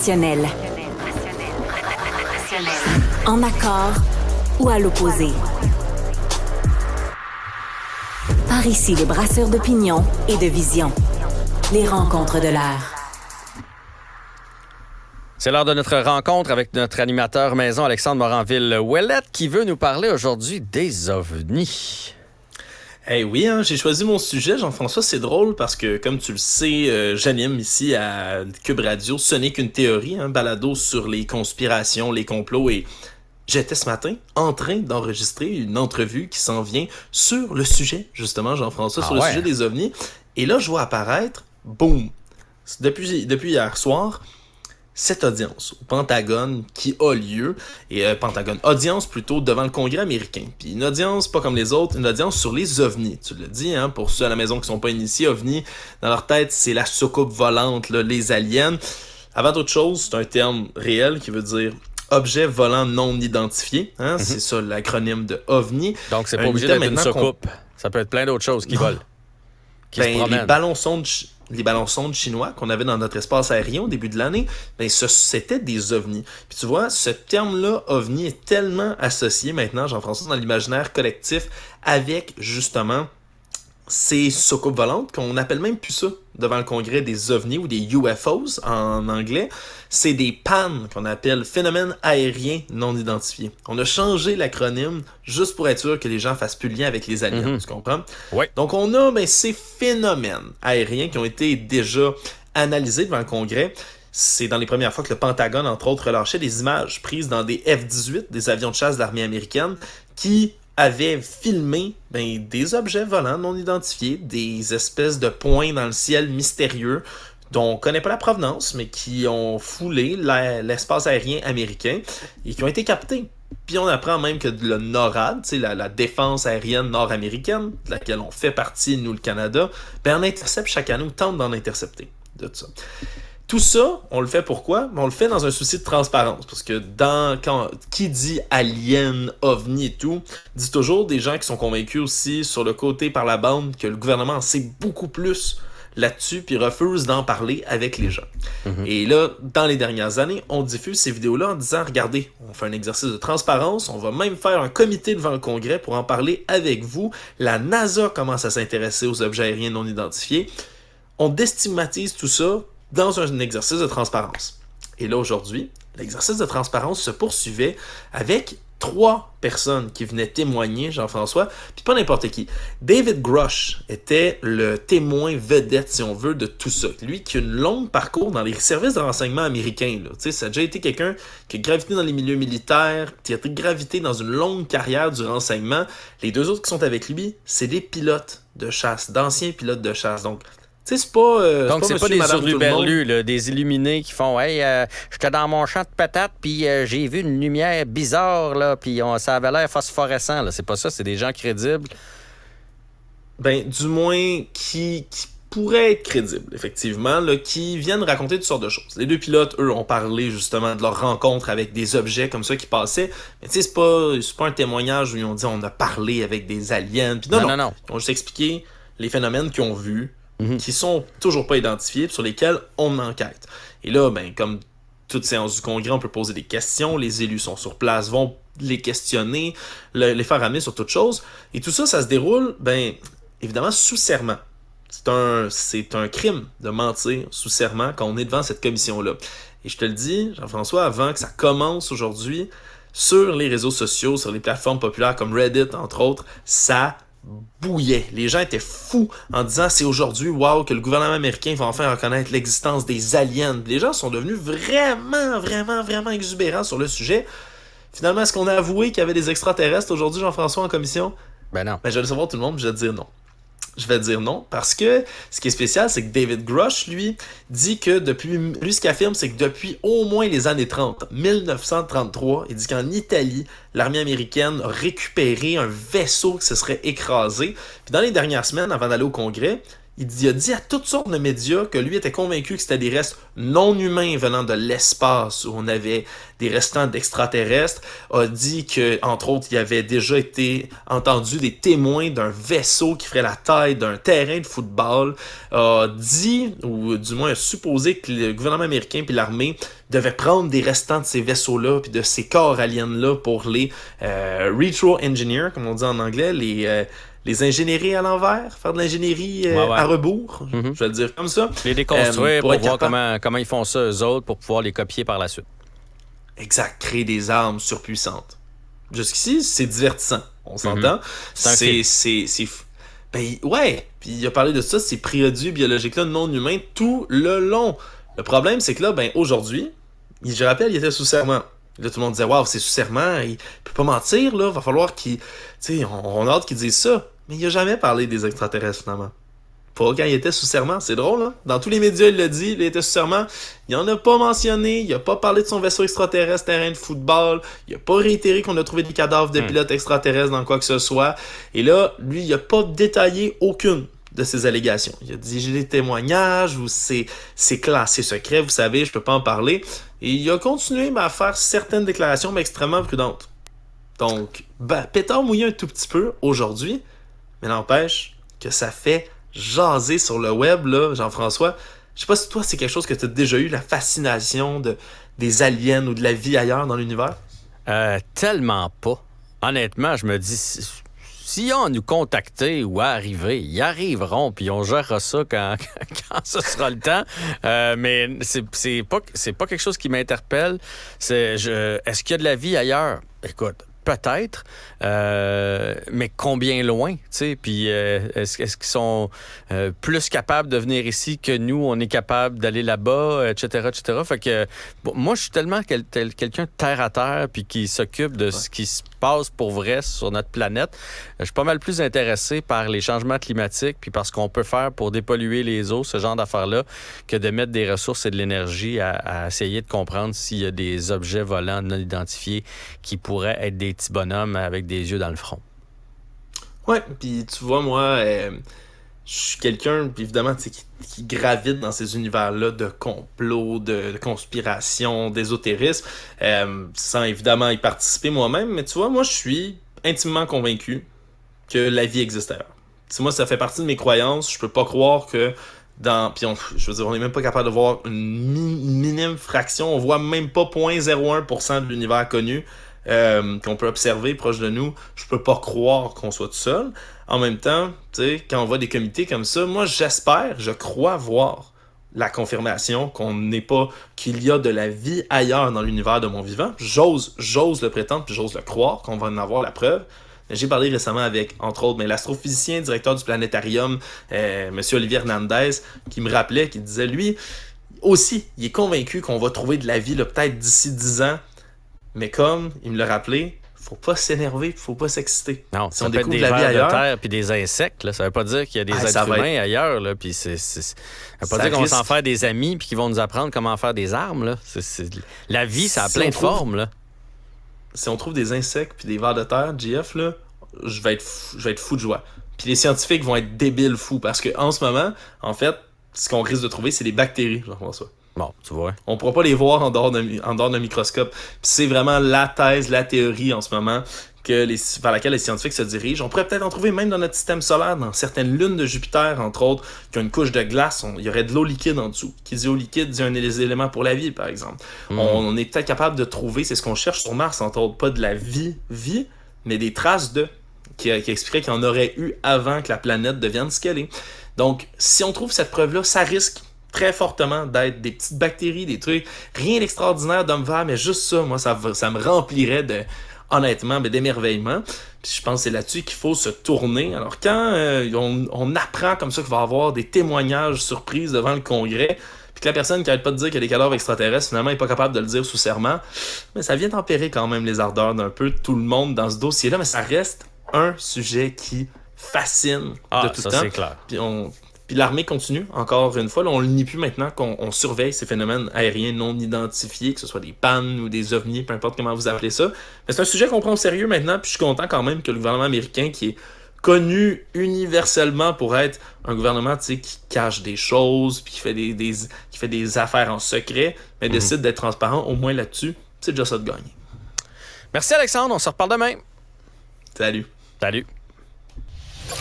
Rationnel. En accord ou à l'opposé. Par ici, les brasseurs d'opinion et de vision. Les rencontres de l'air. C'est l'heure de notre rencontre avec notre animateur maison, Alexandre Moranville-Ouellette, qui veut nous parler aujourd'hui des ovnis. Oui, j'ai choisi mon sujet, Jean-François. C'est drôle parce que, comme tu le sais, j'anime ici à Cube Radio Ce n'est qu'une théorie, balado sur les conspirations, les complots. Et j'étais ce matin en train d'enregistrer une entrevue qui s'en vient sur le sujet, justement, Jean-François, sur le sujet des ovnis. Et là, je vois apparaître, boum, depuis hier soir, cette audience au Pentagone qui a lieu, audience plutôt devant le Congrès américain. Puis une audience pas comme les autres, une audience sur les ovnis. Tu l'as dit, pour ceux à la maison qui sont pas initiés, ovnis, dans leur tête, c'est la soucoupe volante, là, les aliens. Avant toute chose, c'est un terme réel qui veut dire objet volant non identifié. C'est ça l'acronyme de OVNI. Donc c'est pas obligé d'être une soucoupe. Ça peut être plein d'autres choses qui volent, qui se promènent. Les ballons sondes chinois qu'on avait dans notre espace aérien au début de l'année, c'était des ovnis. Puis tu vois, ce terme-là, ovni, est tellement associé maintenant, Jean-François, dans l'imaginaire collectif avec, justement, ces soucoupes volantes qu'on appelle même plus ça devant le congrès des ovnis ou des UFOs en anglais. C'est des PAN qu'on appelle phénomènes aériens non identifiés. On a changé l'acronyme juste pour être sûr que les gens fassent plus le lien avec les aliens, tu comprends? Oui. Donc on a ces phénomènes aériens qui ont été déjà analysés devant le congrès. C'est dans les premières fois que le Pentagone, entre autres, relâchait des images prises dans des F-18, des avions de chasse de l'armée américaine, qui avait filmé des objets volants non identifiés, des espèces de points dans le ciel mystérieux dont on ne connaît pas la provenance, mais qui ont foulé l'espace aérien américain et qui ont été captés. Puis on apprend même que le NORAD, la défense aérienne nord-américaine, de laquelle on fait partie, nous, le Canada, on intercepte chaque année ou tente d'en intercepter. De tout ça. Tout ça, on le fait pourquoi? On le fait dans un souci de transparence. Parce que qui dit alien, ovni et tout, dit toujours des gens qui sont convaincus aussi sur le côté par la bande que le gouvernement en sait beaucoup plus là-dessus puis refuse d'en parler avec les gens. Et là, dans les dernières années, on diffuse ces vidéos-là en disant, regardez, on fait un exercice de transparence, on va même faire un comité devant le Congrès pour en parler avec vous. La NASA commence à s'intéresser aux objets aériens non identifiés. On déstigmatise tout ça dans un exercice de transparence. Et là, aujourd'hui, l'exercice de transparence se poursuivait avec 3 personnes qui venaient témoigner, Jean-François, puis pas n'importe qui. David Grush était le témoin vedette, si on veut, de tout ça. Lui qui a une longue parcours dans les services de renseignement américains. Là. Ça a déjà été quelqu'un qui a gravité dans les milieux militaires, qui a gravité dans une longue carrière du renseignement. Les 2 autres qui sont avec lui, c'est des pilotes de chasse, d'anciens pilotes de chasse. Donc, c'est pas. Donc, c'est pas des hurluberlus, des illuminés qui font hey, j'étais dans mon champ de patates, puis j'ai vu une lumière bizarre, là, puis ça avait l'air phosphorescent. Là. C'est pas ça, c'est des gens crédibles. Du moins, qui pourraient être crédibles, effectivement, là, qui viennent raconter toutes sortes de choses. Les 2 pilotes, eux, ont parlé justement de leur rencontre avec des objets comme ça qui passaient. Mais tu sais, c'est pas un témoignage où ils ont dit on a parlé avec des aliens. Puis non. Ils ont juste expliqué les phénomènes qu'ils ont vus. Qui sont toujours pas identifiés, sur lesquels on enquête. Et là, comme toute séance du Congrès, on peut poser des questions, les élus sont sur place, vont les questionner, les faire amener sur toute chose. Et tout ça, ça se déroule, évidemment, sous serment. C'est un crime de mentir sous serment quand on est devant cette commission-là. Et je te le dis, Jean-François, avant que ça commence aujourd'hui, sur les réseaux sociaux, sur les plateformes populaires comme Reddit, entre autres, ça bouillait. Les gens étaient fous en disant c'est aujourd'hui, wow, que le gouvernement américain va enfin reconnaître l'existence des aliens. Les gens sont devenus vraiment exubérants sur le sujet. Finalement, est-ce qu'on a avoué qu'il y avait des extraterrestres aujourd'hui, Jean-François, en commission? Non. Je vais le savoir tout le monde, je vais dire non. Je vais dire non, parce que ce qui est spécial, c'est que David Grush, lui, dit que lui, ce qu'il affirme, c'est que depuis au moins les années 30, 1933, il dit qu'en Italie, l'armée américaine a récupéré un vaisseau qui se serait écrasé. Puis dans les dernières semaines, avant d'aller au Congrès, Il a dit à toutes sortes de médias que lui était convaincu que c'était des restes non humains venant de l'espace où on avait des restants d'extraterrestres. A dit que, entre autres, il y avait déjà été entendu des témoins d'un vaisseau qui ferait la taille d'un terrain de football. A dit, ou du moins a supposé que le gouvernement américain puis l'armée devaient prendre des restants de ces vaisseaux-là puis de ces corps aliens-là pour les retro-engineer, comme on dit en anglais, les ingénieries à l'envers, faire de l'ingénierie à rebours, je vais le dire comme ça. Les déconstruire pour voir comment ils font ça eux autres pour pouvoir les copier par la suite. Exact, créer des armes surpuissantes. Jusqu'ici, c'est divertissant, on s'entend. C'est Ben ouais, puis il a parlé de ça, ces produits biologiques-là non humains tout le long. Le problème, c'est que là, ben aujourd'hui, je rappelle, il était sous serment. Là, tout le monde disait, waouh, c'est sous serment, il peut pas mentir, là, va falloir qu'il. Tu sais, on a hâte qu'il dise ça. Mais il a jamais parlé des extraterrestres, finalement. Pas quand il était sous serment, c'est drôle, hein? Dans tous les médias, il l'a dit, il était sous serment. Il en a pas mentionné, il a pas parlé de son vaisseau extraterrestre, terrain de football, il a pas réitéré qu'on a trouvé des cadavres de pilotes extraterrestres dans quoi que ce soit. Et là, lui, il a pas détaillé aucune de ces allégations. Il a dit, j'ai des témoignages, ou c'est classé secret, vous savez, je peux pas en parler. Et il a continué à faire certaines déclarations, mais extrêmement prudentes. Donc, pétard mouillé un tout petit peu aujourd'hui, mais n'empêche que ça fait jaser sur le web, là, Jean-François. Je sais pas si toi, c'est quelque chose que tu as déjà eu, la fascination des aliens ou de la vie ailleurs dans l'univers? Tellement pas. Honnêtement, je me dis, s'ils ont à nous contacter ou à arriver, ils arriveront, puis on gérera ça quand ce sera le temps. Mais c'est pas quelque chose qui m'interpelle. Est-ce qu'il y a de la vie ailleurs? Écoute, peut-être, mais combien loin, tu sais? Puis est-ce qu'ils sont plus capables de venir ici que nous, on est capable d'aller là-bas, etc., etc. Fait que moi, je suis tellement quelqu'un de terre à terre puis qui s'occupe de ce qui se passe pour vrai sur notre planète. Je suis pas mal plus intéressé par les changements climatiques puis par ce qu'on peut faire pour dépolluer les eaux, ce genre d'affaires-là, que de mettre des ressources et de l'énergie à essayer de comprendre s'il y a des objets volants non identifiés qui pourraient être des petits bonhommes avec des yeux dans le front. Ouais, puis tu vois, moi, je suis quelqu'un, évidemment, qui gravite dans ces univers-là de complot, de conspiration, d'ésotérisme, sans évidemment y participer moi-même, mais tu vois, moi, je suis intimement convaincu que la vie existe ailleurs. Si moi, ça fait partie de mes croyances, je peux pas croire que je veux dire, on n'est même pas capable de voir une minime fraction, on voit même pas 0.01% de l'univers connu, qu'on peut observer proche de nous. Je peux pas croire qu'on soit tout seul. En même temps, tu sais, quand on voit des comités comme ça, moi je crois voir la confirmation qu'il y a de la vie ailleurs dans l'univers de mon vivant. J'ose le prétendre, puis j'ose le croire, qu'on va en avoir la preuve. J'ai parlé récemment avec, entre autres, l'astrophysicien, directeur du planétarium, M. Olivier Hernandez, qui me rappelait, qui disait, lui, aussi, il est convaincu qu'on va trouver de la vie, là, peut-être d'ici 10 ans. Mais comme il me l'a rappelé, faut pas s'énerver, faut pas s'exciter. Non, si ça on peut être découvre des de la vie vers de ailleurs, terre puis des insectes, là. Ça veut pas dire qu'il y a des êtres humains ailleurs, là. Puis ça veut pas dire qu'on va s'en faire des amis puis qu'ils vont nous apprendre comment faire des armes, là. La vie, ça a plein de formes, là. Si on trouve des insectes puis des vers de terre, JF, là, je vais être fou de joie. Puis les scientifiques vont être débiles fous parce que en ce moment, en fait, ce qu'on risque de trouver, c'est des bactéries, Jean-François. Bon, tu vois. On ne pourra pas les voir en dehors d'un microscope. Puis c'est vraiment la thèse, la théorie en ce moment vers laquelle les scientifiques se dirigent. On pourrait peut-être en trouver même dans notre système solaire, dans certaines lunes de Jupiter, entre autres, qui ont une couche de glace. Il y aurait de l'eau liquide en dessous. Qui dit eau liquide dit un des éléments pour la vie, par exemple. On est peut-être capable de trouver, c'est ce qu'on cherche sur Mars, entre autres, pas de la vie, mais des traces qui expliqueraient qu'il y en aurait eu avant que la planète devienne ce qu'elle est. Donc, si on trouve cette preuve-là, ça risque très fortement d'être des petites bactéries, des trucs, rien d'extraordinaire d'homme vert, mais juste ça, moi, ça me remplirait honnêtement, d'émerveillement. Puis je pense que c'est là-dessus qu'il faut se tourner. Alors quand on apprend comme ça qu'il va y avoir des témoignages surprises devant le Congrès, puis que la personne qui n'arrête pas de dire qu'il y a des cadavres extraterrestres, finalement, n'est pas capable de le dire sous serment, mais ça vient tempérer quand même les ardeurs d'un peu tout le monde dans ce dossier-là, mais ça reste un sujet qui fascine de tout ça, temps. C'est clair. Puis l'armée continue, encore une fois, là, on le nie plus maintenant qu'on surveille ces phénomènes aériens non identifiés, que ce soit des pannes ou des ovnis, peu importe comment vous appelez ça. Mais c'est un sujet qu'on prend au sérieux maintenant, puis je suis content quand même que le gouvernement américain, qui est connu universellement pour être un gouvernement, tu sais, qui cache des choses, puis qui fait des affaires en secret, mais décide d'être transparent, au moins là-dessus, c'est déjà ça de gagner. Merci Alexandre, on se reparle demain. Salut. Salut.